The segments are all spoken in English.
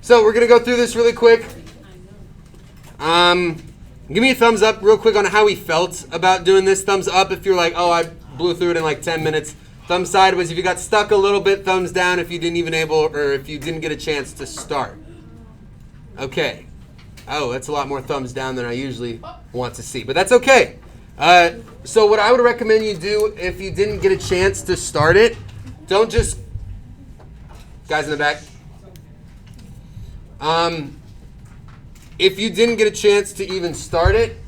So we're going to go through this really quick. Give me a thumbs up real quick on how we felt about doing this. Thumbs up if you're like, oh, I blew through it in like 10 minutes. Thumbs sideways if you got stuck a little bit. Thumbs down if you didn't even or if you didn't get a chance to start. Okay. Oh, that's a lot more thumbs down than I usually want to see, but that's okay. So what I would recommend you do if you didn't get a chance to start it, don't just, guys in the back. If you didn't get a chance to even start it,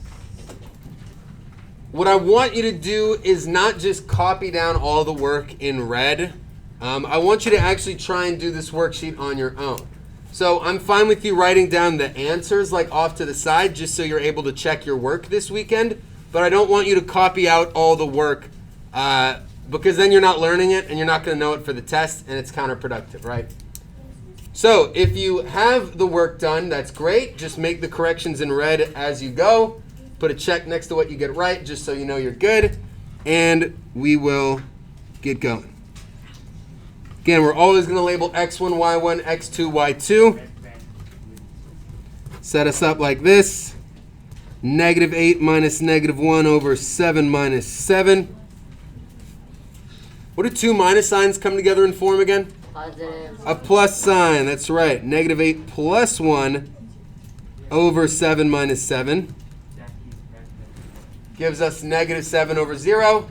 what I want you to do is not just copy down all the work in red. I want you to actually try and do this worksheet on your own. So I'm fine with you writing down the answers like off to the side just so you're able to check your work this weekend, but I don't want you to copy out all the work because then you're not learning it and you're not going to know it for the test and it's counterproductive, right? So if you have the work done, that's great. Just make the corrections in red as you go. Put a check next to what you get right just so you know you're good. And we will get going. Again, we're always going to label x1, y1, x2, y2. Set us up like this. -8 minus -1 over 7 minus 7. What do two minus signs come together and form again? Positive. A plus sign, that's right. -8 plus 1 over 7 minus 7 gives us -7 over 0.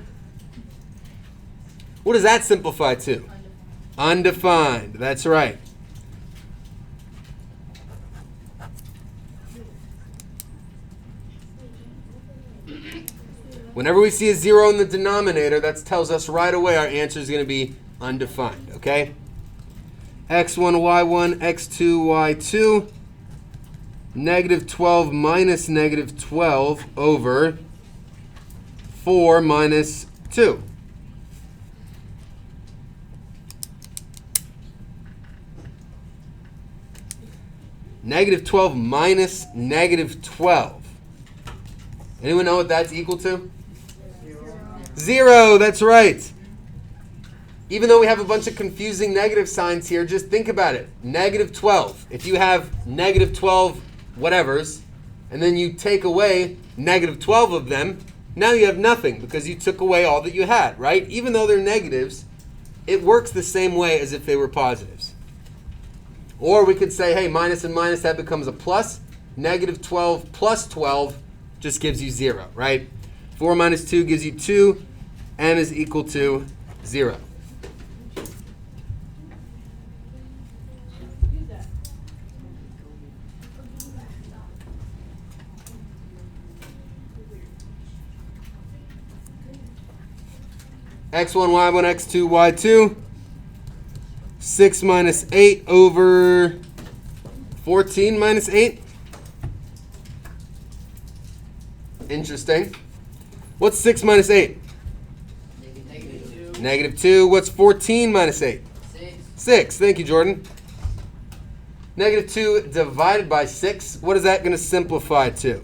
What does that simplify to? Undefined, that's right. Whenever we see a 0 in the denominator, that tells us right away our answer is going to be undefined, okay? x1, y1, x2, y2, -12 minus -12 over 4 minus 2. -12 minus -12. Anyone know what that's equal to? 0, that's right. Even though we have a bunch of confusing negative signs here, just think about it. -12. If you have -12 whatevers, and then you take away -12 of them, now you have nothing because you took away all that you had, right? Even though they're negatives, it works the same way as if they were positives. Or we could say, hey, minus and minus, that becomes a plus. -12 plus 12 just gives you 0, right? 4 minus 2 gives you 2. M is equal to 0. x1, y1, x2, y2. 6 minus 8 over 14 minus 8. Interesting. What's 6 minus 8? -2. What's 14 minus 8? 6. Thank you, Jordan. -2 divided by 6. What is that going to simplify to?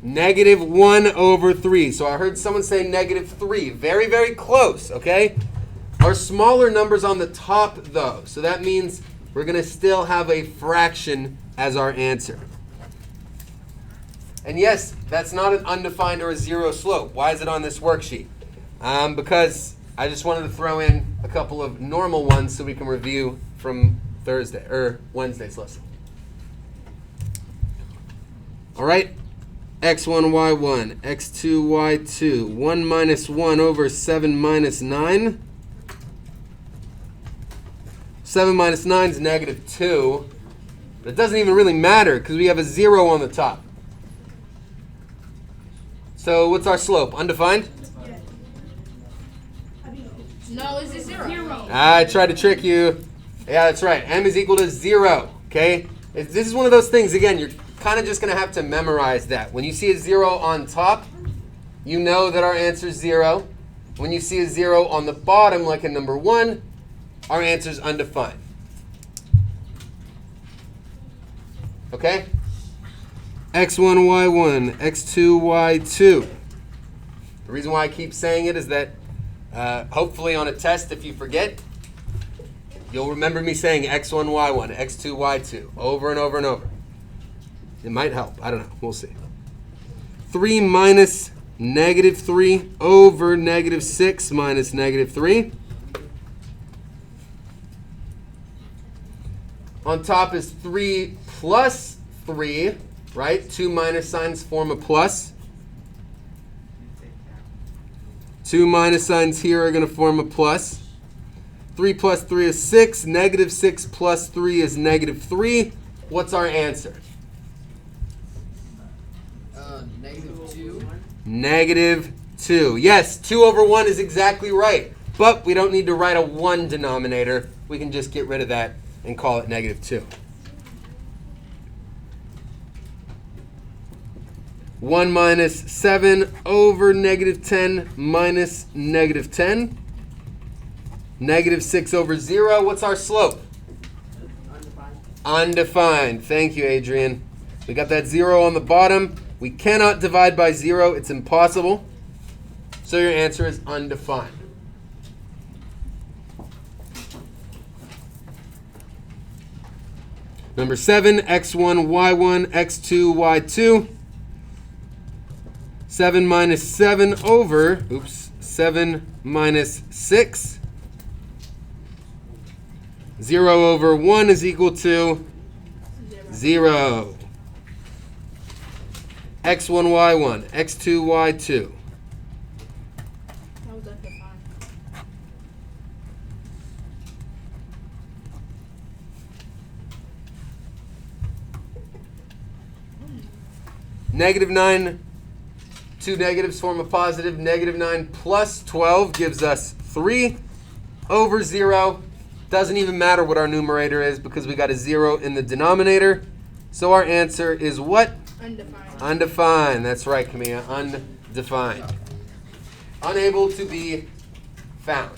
-1 over 3. So I heard someone say -3. Very, very close, okay? Our smaller number's on the top, though. So that means we're going to still have a fraction as our answer. And yes, that's not an undefined or a 0 slope. Why is it on this worksheet? Because I just wanted to throw in a couple of normal ones so we can review from Wednesday's lesson. All right. x1, y1, x2, y2, 1 minus 1 over 7 minus 9. 7 minus 9 is -2. But it doesn't even really matter because we have a 0 on the top. So what's our slope? Undefined? No, it's a 0. I tried to trick you. Yeah, that's right. M is equal to 0. Okay? This is one of those things, again, you're kind of just going to have to memorize that. When you see a 0 on top, you know that our answer is 0. When you see a 0 on the bottom, like in number 1, our answer is undefined. Okay? x1, y1, x2, y2. The reason why I keep saying it is that hopefully on a test, if you forget, You'll remember me saying x1, y1, x2, y2 over and over and over. It might help. I don't know. We'll see. 3 minus negative 3 over negative 6 minus negative 3. On top is 3 plus 3, right? 2 minus signs form a plus. 2 minus signs here are going to form a plus. 3 plus 3 is 6. Negative 6 plus 3 is negative 3. What's our answer? Negative 2. Negative 2. Yes, 2 over 1 is exactly right. But we don't need to write a 1 denominator. We can just get rid of that and call it negative 2. 1 minus 7 over negative 10 minus negative 10. Negative 6 over 0. What's our slope? Undefined. Undefined. Thank you, Adrian. We got that 0 on the bottom. We cannot divide by 0. It's impossible. So your answer is undefined. Number 7, x1, y1, x2, y2. 7 minus 7 over, 7 minus 6. 0 over 1 is equal to 0. x1, y1, x2, y2. That was undefined. Negative 9, two negatives form a positive. Negative 9 plus 12 gives us 3 over 0. Doesn't even matter what our numerator is because we got a 0 in the denominator. So our answer is what? Undefined. Undefined. That's right, Camilla. Undefined. Unable to be found.